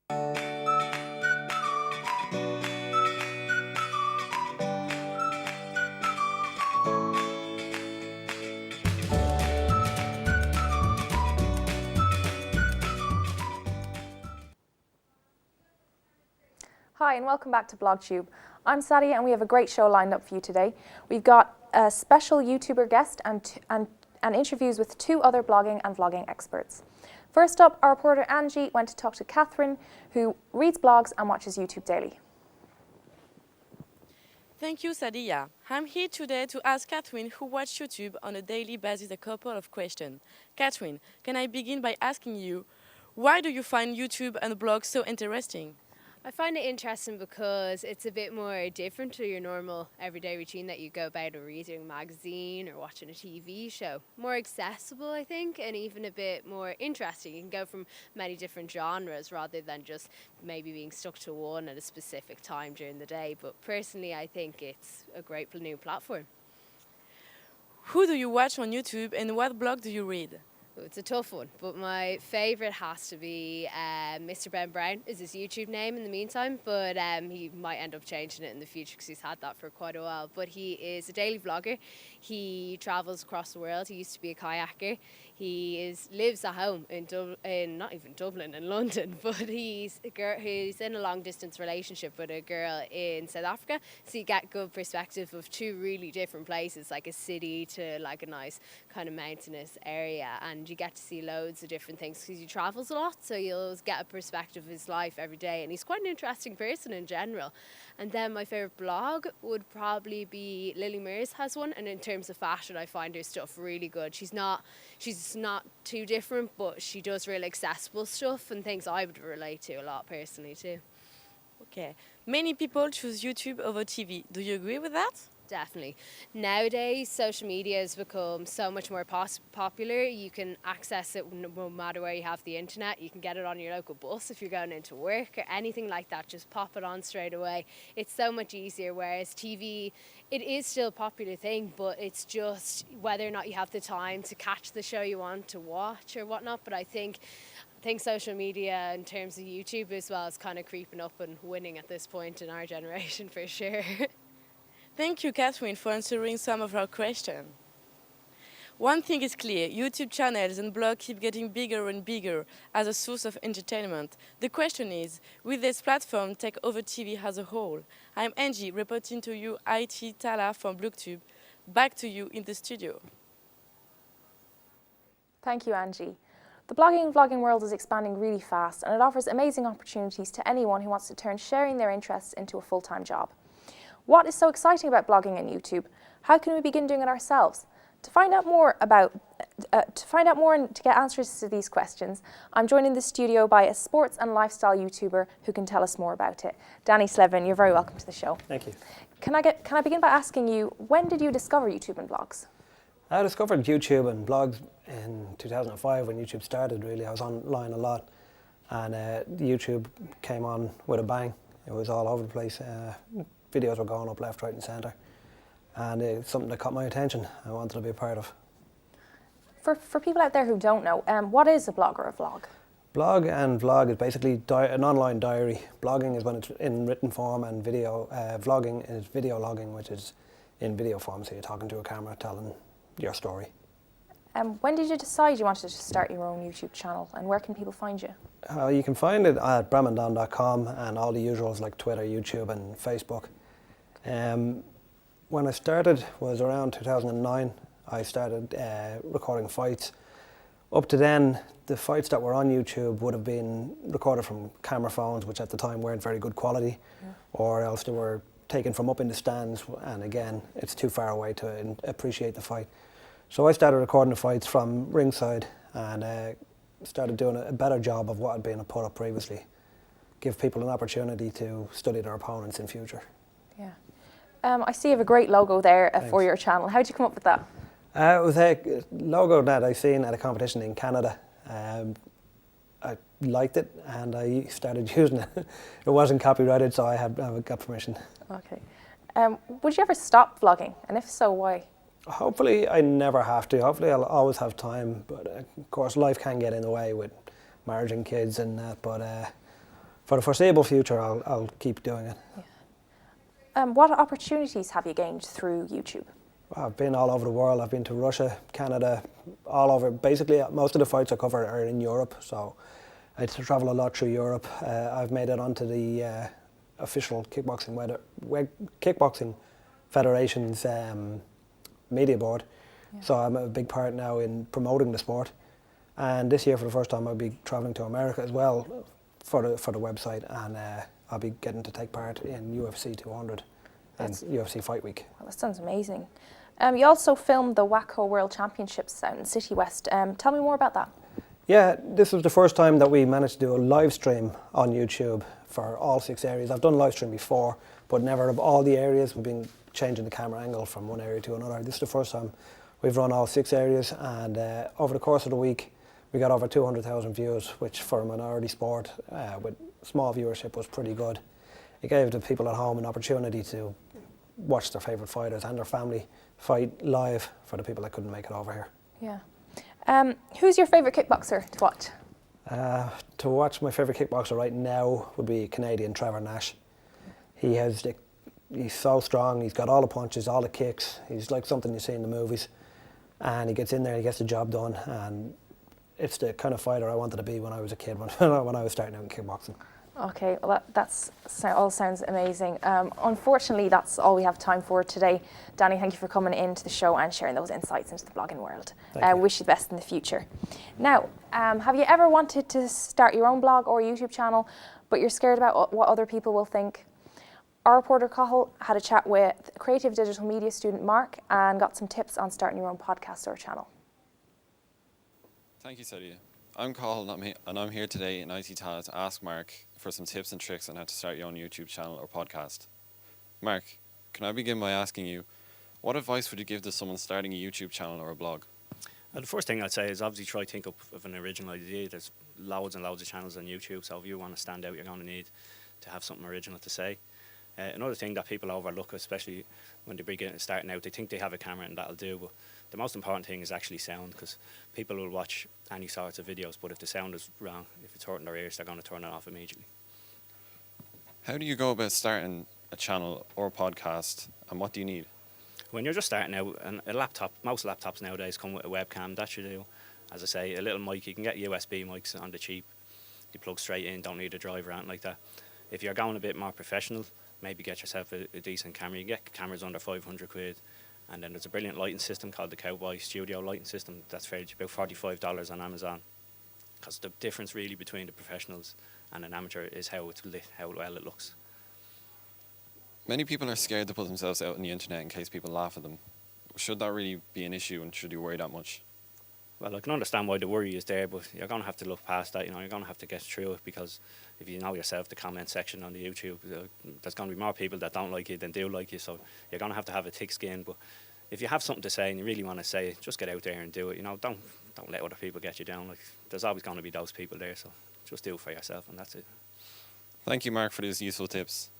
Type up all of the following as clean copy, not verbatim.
Hi and welcome back to Blogtube. I'm Sadia and we have a great show lined up for you today. We've got a special YouTuber guest and interviews with two other blogging and vlogging experts. First up, our reporter Angie went to talk to Catherine, who reads blogs and watches YouTube daily. Thank you, Sadia. I'm here today to ask Catherine, who watches YouTube on a daily basis, a couple of questions. Catherine, can I begin by asking you, why do you find YouTube and blogs so interesting? I find it interesting because it's a bit more different to your normal everyday routine that you go about, or reading a magazine or watching a TV show. More accessible, I think, and even a bit more interesting. You can go from many different genres rather than just maybe being stuck to one at a specific time during the day. But personally, I think it's a great new platform. Who do you watch on YouTube and what blog do you read? It's a tough one, but my favourite has to be Mr. Ben Brown is his YouTube name in the meantime, but he might end up changing it in the future because he's had that for quite a while. But he is a daily vlogger. He travels across the world. He used to be a kayaker. He lives at home in not even Dublin, in London, but he's in a long distance relationship with a girl in South Africa. So you get good perspective of two really different places, like a city to like a nice kind of mountainous area, and you get to see loads of different things because he travels a lot. So you'll get a perspective of his life every day, and he's quite an interesting person in general. And then my favourite blog would probably be Lily Mears has one, and in terms of fashion, I find her stuff really good. She's not too different, but she does real accessible stuff and things I would relate to a lot personally too. Okay. Many people choose YouTube over TV. Do you agree with that? Definitely. Nowadays, social media has become so much more popular. You can access it no matter where you have the internet. You can get it on your local bus if you're going into work or anything like that. Just pop it on straight away. It's so much easier, whereas TV, it is still a popular thing, but it's just whether or not you have the time to catch the show you want to watch or whatnot. But I think social media in terms of YouTube as well is kind of creeping up and winning at this point in our generation for sure. Thank you, Catherine, for answering some of our questions. One thing is clear, YouTube channels and blogs keep getting bigger and bigger as a source of entertainment. The question is, will this platform take over TV as a whole? I'm Angie, reporting to you IT Tala from Blogtube. Back to you in the studio. Thank you, Angie. The blogging and vlogging world is expanding really fast, and it offers amazing opportunities to anyone who wants to turn sharing their interests into a full-time job. What is so exciting about blogging and YouTube? How can we begin doing it ourselves? To find out more and to get answers to these questions, I'm joined in the studio by a sports and lifestyle YouTuber who can tell us more about it. Danny Slevin, you're very welcome to the show. Thank you. Can I begin by asking you, when did you discover YouTube and blogs? I discovered YouTube and blogs in 2005 when YouTube started, really. I was online a lot, and YouTube came on with a bang. It was all over the place. Videos were going up left, right and centre, and it's something that caught my attention. I wanted to be a part of. For people out there who don't know, what is a blog or a vlog? Blog and vlog is basically an online diary. Blogging is when it's in written form, and vlogging is video logging, which is in video form, so you're talking to a camera telling your story. When did you decide you wanted to start your own YouTube channel, and where can people find you? You can find it at bramandon.com and all the usuals like Twitter, YouTube and Facebook. When I started was around 2009. I started recording fights. Up to then, the fights that were on YouTube would have been recorded from camera phones, which at the time weren't very good quality, or else they were taken from up in the stands, and again, it's too far away to appreciate the fight. So I started recording the fights from ringside and started doing a better job of what had been put up previously. Give people an opportunity to study their opponents in future. Yeah. I see you have a great logo there for your channel. How did you come up with that? It was a logo that I seen at a competition in Canada. I liked it and I started using it. It wasn't copyrighted, so I got permission. Okay. Would you ever stop vlogging? And if so, why? Hopefully I never have to. Hopefully I'll always have time, but of course life can get in the way with marriage and kids and that, but For the foreseeable future, I'll keep doing it. What opportunities have you gained through YouTube? I've been all over the world. I've been to Russia, Canada, all over. Basically, most of the fights I cover are in Europe, so I travel a lot through Europe. I've made it onto the official kickboxing federation's media board, so I'm a big part now in promoting the sport. And this year, for the first time, I'll be traveling to America as well for the website, and I'll be getting to take part in UFC 200 and UFC Fight Week. Well, that sounds amazing. You also filmed the WACO World Championships out in City West. Tell me more about that. Yeah, this was the first time that we managed to do a live stream on YouTube for all 6 areas. I've done live stream before, but never of all the areas. We've been changing the camera angle from one area to another. This is the first time we've run all 6 areas, and over the course of the week, we got over 200,000 views, which for a minority sport with small viewership was pretty good. It gave the people at home an opportunity to watch their favourite fighters and their family fight live for the people that couldn't make it over here. Yeah. Who's your favourite kickboxer to watch? To watch, my favourite kickboxer right now would be Canadian Trevor Nash. He's so strong, he's got all the punches, all the kicks. He's like something you see in the movies. And he gets in there, he gets the job done, and it's the kind of fighter I wanted to be when I was a kid, when I was starting out in kickboxing. Okay, well that's all sounds amazing. Unfortunately, that's all we have time for today. Danny, thank you for coming into the show and sharing those insights into the blogging world. Wish you the best in the future. Now, have you ever wanted to start your own blog or YouTube channel, but you're scared about what other people will think? Our reporter Cathal had a chat with creative digital media student Mark and got some tips on starting your own podcast or channel. Thank you, Sadia. I'm Cathal and I'm here today in IT Tala to ask Mark for some tips and tricks on how to start your own YouTube channel or podcast. Mark, can I begin by asking you, what advice would you give to someone starting a YouTube channel or a blog? Well, the first thing I'd say is obviously try to think up of an original idea. There's loads and loads of channels on YouTube, so if you want to stand out, you're going to need to have something original to say. Another thing that people overlook, especially when they begin starting out, they think they have a camera and that'll do, but the most important thing is actually sound, because people will watch any sorts of videos, but if the sound is wrong, if it's hurting their ears, they're going to turn it off immediately. How do you go about starting a channel or a podcast, and what do you need? When you're just starting out, and a laptop, most laptops nowadays come with a webcam. That should do. As I say, a little mic, you can get USB mics on the cheap. You plug straight in, don't need a driver or anything like that. If you're going a bit more professional, maybe get yourself a decent camera. You can get cameras under 500 quid. And then there's a brilliant lighting system called the Cowboy Studio lighting system. That's fairly cheap, about $45 on Amazon. Because the difference really between the professionals and an amateur is how it's lit, how well it looks. Many people are scared to put themselves out on the internet in case people laugh at them. Should that really be an issue, and should you worry that much? Well, I can understand why the worry is there, but you're going to have to look past that. You're going to have to get through it, because if you know yourself, the comment section on the YouTube, there's going to be more people that don't like you than do like you, so you're going to have a thick skin. But if you have something to say and you really want to say it, just get out there and do it. Don't let other people get you down. Like, there's always going to be those people there, so just do it for yourself, and that's it. Thank you, Mark, for these useful tips.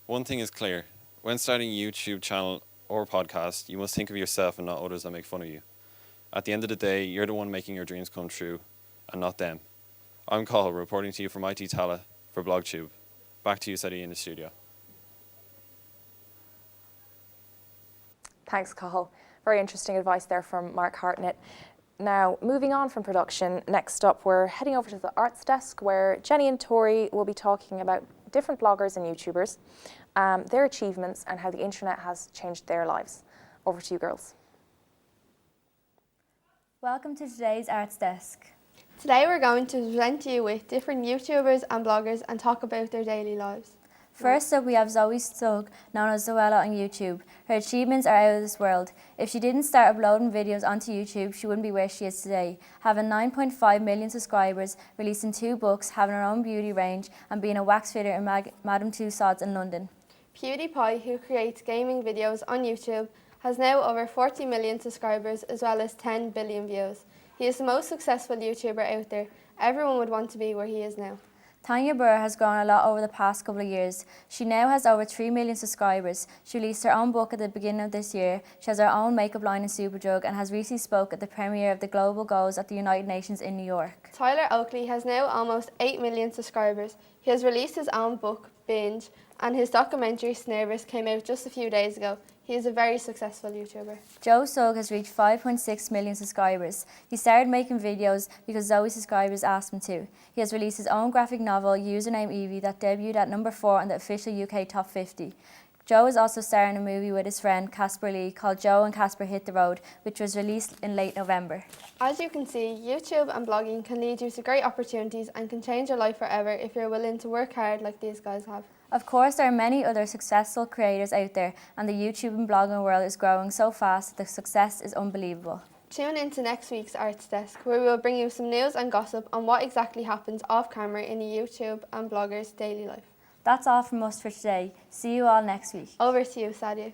One thing is clear: when starting a YouTube channel or podcast, you must think of yourself and not others that make fun of you. At the end of the day, you're the one making your dreams come true, and not them. I'm Cathal, reporting to you from IT Tala for Blogtube. Back to you, Sadie, in the studio. Thanks, Cathal. Very interesting advice there from Mark Hartnett. Now, moving on from production, next up we're heading over to the arts desk, where Jenny and Tori will be talking about different bloggers and YouTubers, their achievements and how the internet has changed their lives. Over to you, girls. Welcome to today's Arts Desk. Today we're going to present you with different YouTubers and bloggers and talk about their daily lives. First up, we have Zoe Stug, known as Zoella on YouTube. Her achievements are out of this world. If she didn't start uploading videos onto YouTube, she wouldn't be where she is today, having 9.5 million subscribers, releasing 2 books, having her own beauty range, and being a wax fitter in Madame Tussauds in London. PewDiePie, who creates gaming videos on YouTube, has now over 40 million subscribers as well as 10 billion views. He is the most successful YouTuber out there. Everyone would want to be where he is now. Tanya Burr has grown a lot over the past couple of years. She now has over 3 million subscribers. She released her own book at the beginning of this year. She has her own makeup line in Superdrug and has recently spoke at the premiere of the Global Goals at the United Nations in New York. Tyler Oakley has now almost 8 million subscribers. He has released his own book, Binge, and his documentary, Snervous, came out just a few days ago. He is a very successful YouTuber. Joe Sugg has reached 5.6 million subscribers. He started making videos because Zoe's subscribers asked him to. He has released his own graphic novel, Username Evie, that debuted at number 4 on the official UK Top 50. Joe is also starring in a movie with his friend Casper Lee called Joe and Casper Hit the Road, which was released in late November. As you can see, YouTube and blogging can lead you to great opportunities and can change your life forever if you're willing to work hard like these guys have. Of course, there are many other successful creators out there, and the YouTube and blogging world is growing so fast that the success is unbelievable. Tune in to next week's Arts Desk, where we will bring you some news and gossip on what exactly happens off camera in a YouTube and blogger's daily life. That's all from us for today. See you all next week. Over to you, Sadia.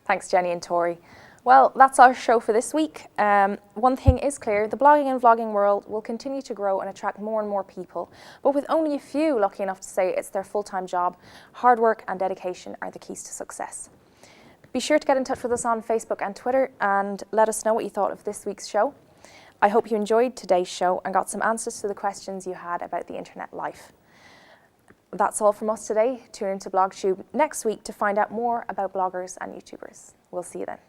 Thanks, Jenny and Tori. Well, that's our show for this week. One thing is clear, the blogging and vlogging world will continue to grow and attract more and more people, but with only a few lucky enough to say it's their full-time job, hard work and dedication are the keys to success. Be sure to get in touch with us on Facebook and Twitter and let us know what you thought of this week's show. I hope you enjoyed today's show and got some answers to the questions you had about the internet life. That's all from us today. Tune into Blogtube next week to find out more about bloggers and YouTubers. We'll see you then.